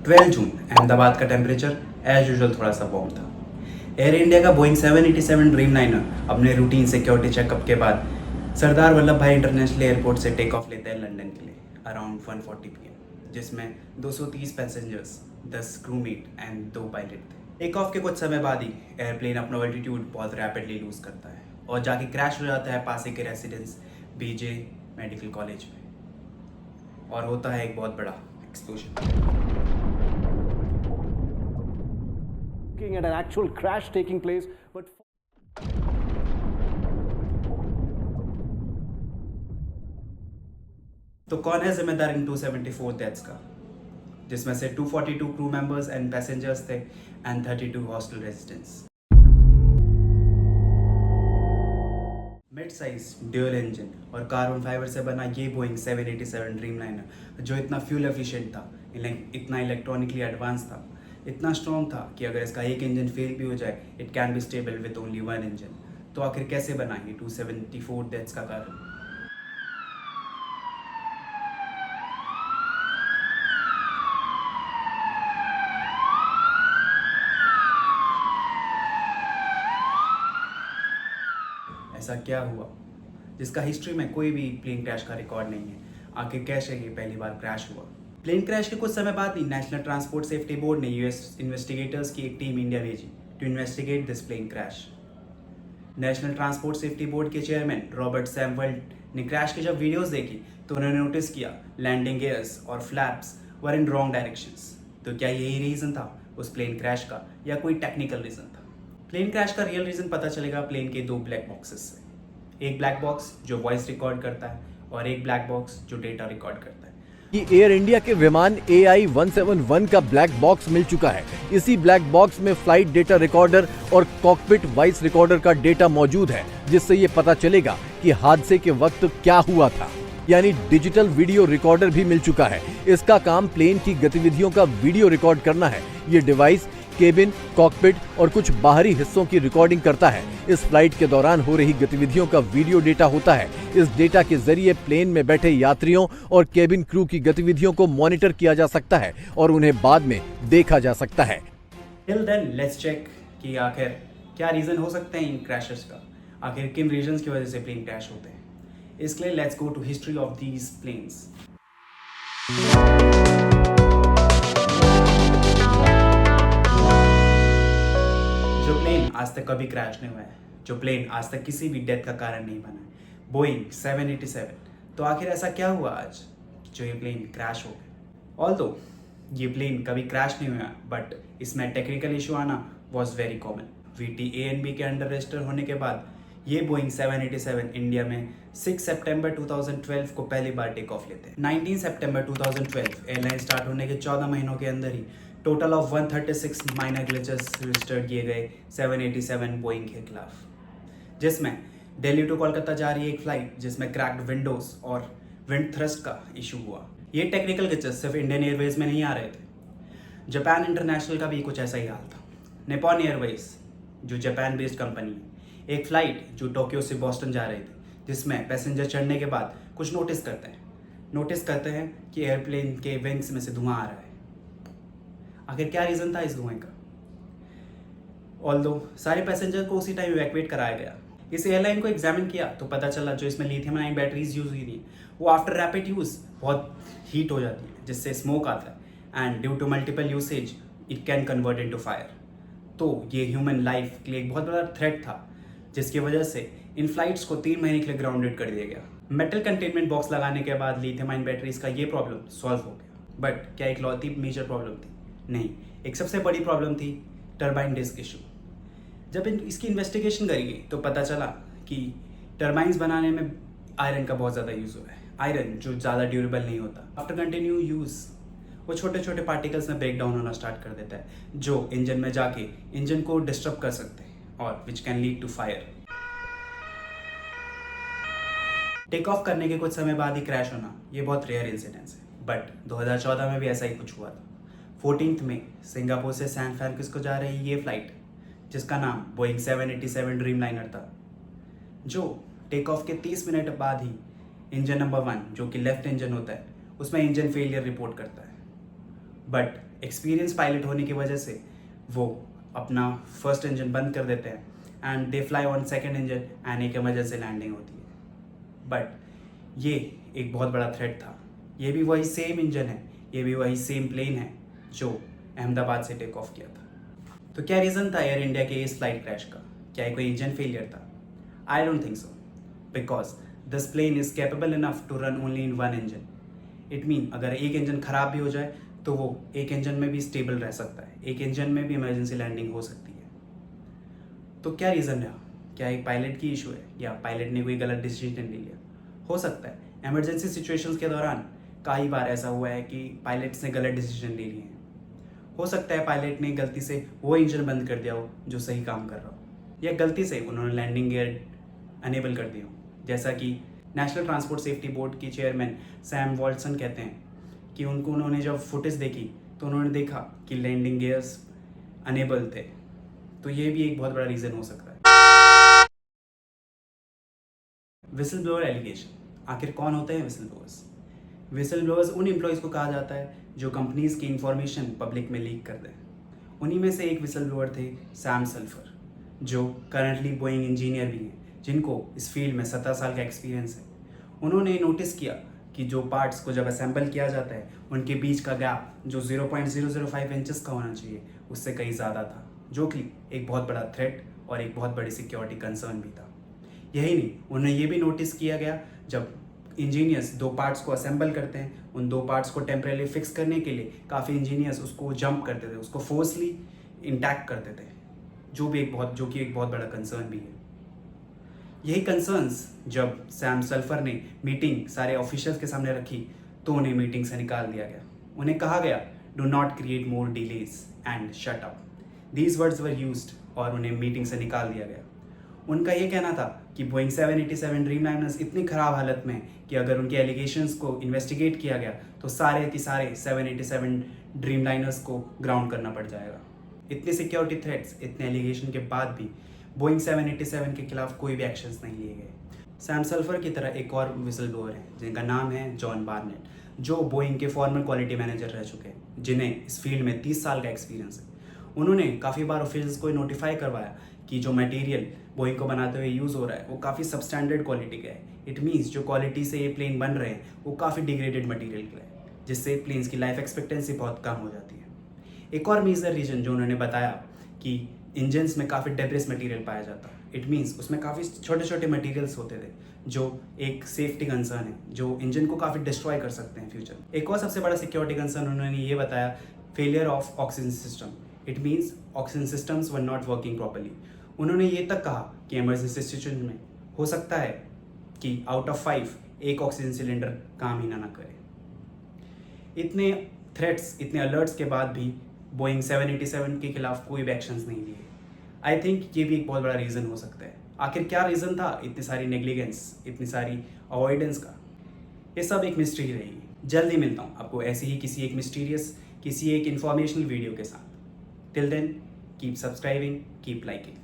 12 जून अहमदाबाद का temperature as usual थोड़ा सा वार्म था। एयर इंडिया का बोइंग 787 ड्रीमलाइनर अपने रूटीन सिक्योरिटी चेकअप के बाद सरदार वल्लभ भाई इंटरनेशनल एयरपोर्ट से टेक ऑफ लेते हैं लंदन के लिए अराउंड 1:40 PM, जिसमें 230 पैसेंजर्स, 10 क्रूमेट एंड 2 पायलट थे। टेक ऑफ के कुछ समय बाद ही एयरप्लेन अपना ऑल्टीट्यूड बहुत रैपिडली लूज करता है और जाके क्रैश हो जाता है पास के रेसिडेंस बीजे मेडिकल कॉलेज में और होता है एक बहुत बड़ा explosion. Looking at an actual crash taking place, but तो कौन है जिम्मेदार इन 274 डेथ्स का, जिसमें से 242 क्रू मेंबर्स एंड पैसेंजर्स थे and 32 hostel residents. Mid size dual engine और कार्बन फाइबर से बना ये बोइंग 787 ड्रीमलाइनर जो इतना फ्यूल एफिशिएंट था, इतना इलेक्ट्रॉनिकली एडवांस था, इतना स्ट्रॉन्ग था कि अगर इसका एक इंजन फेल भी हो जाए it can be stable with only one engine. तो आखिर कैसे बना ये 274 डेथ्स का कारण? ऐसा क्या हुआ जिसका हिस्ट्री में कोई भी प्लेन क्रैश का रिकॉर्ड नहीं है? आखिर कैसे ये पहली बार क्रैश हुआ? प्लेन क्रैश के कुछ समय बाद ही नेशनल ट्रांसपोर्ट सेफ्टी बोर्ड ने यूएस इन्वेस्टिगेटर्स की एक टीम इंडिया भेजी to investigate this plane crash. National transport safety board के चेयरमैन रॉबर्ट सैमवर्ल्ड ने क्रैश की जब वीडियोस देखी तो उन्होंने नोटिस किया लैंडिंग गियर्स और flaps were in wrong directions. तो क्या यही रीज़न था उस प्लेन क्रैश का या कोई टेक्निकल रीज़न था? प्लेन क्रैश का रियल रीज़न पता चलेगा प्लेन के 2 ब्लैक बॉक्सेस से। एक ब्लैक बॉक्स जो वॉइस रिकॉर्ड करता है और एक ब्लैक बॉक्स जो डेटा रिकॉर्ड करता है। कि एयर इंडिया के विमान AI-171 का ब्लैक बॉक्स मिल चुका है। इसी ब्लैक बॉक्स में फ्लाइट डेटा रिकॉर्डर और कॉकपिट वॉइस रिकॉर्डर का डेटा मौजूद है, जिससे ये पता चलेगा कि हादसे के वक्त क्या हुआ था। यानी डिजिटल वीडियो रिकॉर्डर भी मिल चुका है। इसका काम प्लेन की गतिविधियों का वीडियो रिकॉर्ड करना है। ये डिवाइस केबिन, कॉकपिट और कुछ बाहरी हिस्सों की रिकॉर्डिंग करता है। इस फ्लाइट के दौरान हो रही गतिविधियों का वीडियो डेटा होता है। इस डेटा के जरिए प्लेन में बैठे यात्रियों और केबिन क्रू की गतिविधियों को मॉनिटर किया जा सकता है और उन्हें बाद में देखा जा सकता है। टिल देन लेट्स चेक कि आखिर क्या रीज़न हो सकते हैं इन क्रैशेस का, आखिर किन रीजंस की वजह से प्लेन क्रैश होते हैं। इसके लिए let's go to history of these planes. जो प्लेन आज तक कभी क्रैश नहीं हुआ है, जो प्लेन आज तक किसी भी डेथ का कारण नहीं बना है, बोइंग 787। तो आखिर ऐसा क्या हुआ आज जो ये प्लेन क्रैश हो गया? ऑल्दो ये प्लेन कभी क्रैश नहीं हुआ बट इसमें टेक्निकल इशू आना वॉज वेरी कॉमन। VTANB के अंडर रजिस्टर होने के बाद ये बोइंग 787 इंडिया में 6 सितंबर 2012 को पहली बार टेक ऑफ लेते हैं। 19 सितंबर 2012 एयरलाइन स्टार्ट होने के 14 महीनों के अंदर ही total of 136 minor glitches registered किए गए 787 बोइंग के खिलाफ, जिसमें दिल्ली टू कोलकाता जा रही एक फ्लाइट जिसमें क्रैक्ड विंडोज और विंड थ्रस्ट का इशू हुआ। ये टेक्निकल ग्लिचेस सिर्फ इंडियन एयरवेज में नहीं आ रहे थे, जापान इंटरनेशनल का भी कुछ ऐसा ही हाल था। निप्पॉन एयरवेज जो जापान बेस्ड कंपनी है, एक फ्लाइट जो टोक्यो से बॉस्टन जा रही थी, जिसमें पैसेंजर चढ़ने के बाद कुछ नोटिस करते हैं कि एयरप्लेन के विंग्स में से धुआं आ रहा है। आखिर क्या रीज़न था इस धुएं का? ऑल्दो सारे पैसेंजर को उसी टाइम इवैक्यूएट कराया गया। इस एयरलाइन को एग्जामिन किया तो पता चला जो इसमें लिथियम आयन बैटरीज यूज हुई थी वो आफ्टर रैपिड यूज़ बहुत हीट हो जाती है, जिससे स्मोक आता है and due to multiple usage it can convert into fire. तो ये ह्यूमन लाइफ के लिए एक बहुत बड़ा थ्रेट था, जिसकी वजह से इन फ्लाइट्स को 3 महीने के लिए ग्राउंडेड कर दिया गया। मेटल कंटेनमेंट बॉक्स लगाने के बाद लिथियम आयन बैटरीज का ये प्रॉब्लम सॉल्व हो गया। बट क्या एक लौती मेजर प्रॉब्लम थी? नहीं, एक सबसे बड़ी प्रॉब्लम थी टर्बाइन डिस्क इशू। जब इसकी इन्वेस्टिगेशन करी गई तो पता चला कि टर्बाइंस बनाने में आयरन का बहुत ज़्यादा यूज़ हुआ है। आयरन जो ज़्यादा ड्यूरेबल नहीं होता, आफ्टर कंटिन्यू यूज़ वो छोटे छोटे पार्टिकल्स में ब्रेक डाउन होना स्टार्ट कर देता है, जो इंजन में जाके इंजन को डिस्टर्ब कर सकते हैं और which can lead to fire. Take off करने के कुछ समय बाद ही क्रैश होना ये बहुत रेयर इंसिडेंस है, बट 2014 में भी ऐसा ही कुछ हुआ था। 14 मई सिंगापुर से सैन फ्रांसिस्को जा रही ये फ्लाइट जिसका नाम बोइंग 787 ड्रीमलाइनर था, जो टेक ऑफ के 30 मिनट बाद ही इंजन नंबर 1 जो कि लेफ्ट इंजन होता है उसमें इंजन फेलियर रिपोर्ट करता है। बट एक्सपीरियंस पायलट होने की वजह से वो अपना फर्स्ट इंजन बंद कर देते हैं and they fly on second engine and एक इमरजेंसी लैंडिंग होती है। बट ये एक बहुत बड़ा थ्रेट था। ये भी वही सेम इंजन है, ये भी वही सेम प्लेन है जो अहमदाबाद से टेक ऑफ किया था। तो क्या रीज़न था एयर इंडिया के इस फ्लाइट क्रैश का? क्या ये कोई इंजन फेलियर था? I don't think so, because this plane is capable enough to run only in one engine. It mean अगर एक इंजन खराब भी हो जाए तो वो एक इंजन में भी स्टेबल रह सकता है, एक इंजन में भी इमरजेंसी लैंडिंग हो सकती है। तो क्या रीज़न रहा? क्या एक पायलट की इशू है या पायलट ने कोई गलत डिसीजन ले लिया? हो सकता है इमरजेंसी सिचुएशंस के दौरान कई बार ऐसा हुआ है कि पायलट्स ने गलत डिसीजन ले लिए हैं। हो सकता है पायलट ने गलती से वो इंजन बंद कर दिया हो जो सही काम कर रहा हो, या गलती से उन्होंने लैंडिंग गियर अनेबल कर दिया हो, जैसा कि नेशनल ट्रांसपोर्ट सेफ्टी बोर्ड के चेयरमैन सैम वॉल्टसन कहते हैं कि उन्होंने जब फुटेज देखी तो उन्होंने देखा कि लैंडिंग गियर्स अनेबल थे। तो ये भी एक बहुत बड़ा रीज़न हो सकता है। विसल ब्लोअर एलिगेशन, आखिर कौन होते हैं विसल ब्लोअर्स? विसल ब्लोअर्स उन एम्प्लॉयज़ को कहा जाता है जो कंपनीज़ की इंफॉर्मेशन पब्लिक में लीक कर दें। उन्हीं में से एक विसल ब्लोअर थे सैम सल्फर, जो करंटली बोइंग इंजीनियर भी हैं, जिनको इस फील्ड में 17 साल का एक्सपीरियंस है। उन्होंने नोटिस किया कि जो पार्ट्स को जब असेंबल किया जाता है उनके बीच का गैप जो 0.005 इंचेस का होना चाहिए उससे कहीं ज़्यादा था, जो कि एक बहुत बड़ा थ्रेट और एक बहुत बड़ी सिक्योरिटी कंसर्न भी था। यही नहीं, उन्हें ये भी नोटिस किया गया जब इंजीनियर्स दो पार्ट्स को असेंबल करते हैं, उन दो पार्ट्स को टेम्परेली फिक्स करने के लिए काफ़ी इंजीनियर्स उसको जंप करते थे, उसको फोर्सली इंटैक्ट करते थे, जो कि एक बहुत बड़ा कंसर्न भी है। यही कंसर्न्स जब सैम सल्फर ने मीटिंग सारे ऑफिशियल्स के सामने रखी तो उन्हें मीटिंग से निकाल दिया गया। उन्हें कहा गया, do not create more delays and shut up. These words were used और उन्हें मीटिंग से निकाल दिया गया। उनका ये कहना था कि बोइंग 787 ड्रीमलाइनर्स इतनी ख़राब हालत में कि अगर उनके एलिगेशंस को इन्वेस्टिगेट किया गया तो सारे के सारे 787 ड्रीमलाइनर्स को ग्राउंड करना पड़ जाएगा। इतने सिक्योरिटी थ्रेट्स, इतने एलिगेशन के बाद भी बोइंग 787 के खिलाफ कोई भी एक्शंस नहीं लिए गए। सैम सल्फर की तरह एक और विसल ब्लोअर है जिनका नाम है जॉन बार्नेट, जो बोइंग के फॉर्मर क्वालिटी मैनेजर रह चुके हैं, जिन्हें इस फील्ड में 30 साल का एक्सपीरियंस है। उन्होंने काफ़ी बार ऑफिशियल्स को नोटिफाई करवाया कि जो मटेरियल बोइंग को बनाते हुए यूज़ हो रहा है वो काफ़ी सबस्टैंडर्ड क्वालिटी का है। इट मीन्स जो क्वालिटी से ये प्लेन बन रहे हैं वो काफ़ी डिग्रेडेड मटेरियल का है, जिससे प्लेन्स की लाइफ एक्सपेक्टेंसी बहुत कम हो जाती है। एक और मेजर रीजन जो उन्होंने बताया कि इंजन्स में काफ़ी डेब्रिस मटेरियल पाया जाता है। इट मीन्स उसमें काफ़ी छोटे छोटे मटेरियल्स होते थे जो एक सेफ्टी कंसर्न है, जो इंजन को काफ़ी डिस्ट्रॉय कर सकते हैं फ्यूचर में। एक और सबसे बड़ा सिक्योरिटी कंसर्न उन्होंने ये बताया, failure of oxygen system. It means oxygen systems were not working properly. उन्होंने ये तक कहा कि इमरजेंसी सिचुएशन में हो सकता है कि आउट ऑफ 5 एक ऑक्सीजन सिलेंडर काम ही ना करे। इतने थ्रेट्स, इतने अलर्ट्स के बाद भी बोइंग 787 के खिलाफ कोई भी एक्शंस नहीं लिए। आई थिंक ये भी एक बहुत बड़ा रीज़न हो सकता है। आखिर क्या रीज़न था इतनी सारी नेग्लिजेंस, इतनी सारी अवॉइडेंस का? ये सब एक मिस्ट्री रहेगी। जल्दी मिलता हूँ आपको ऐसे ही किसी एक इंफॉर्मेशनल वीडियो के साथ। Till then, keep subscribing, keep liking.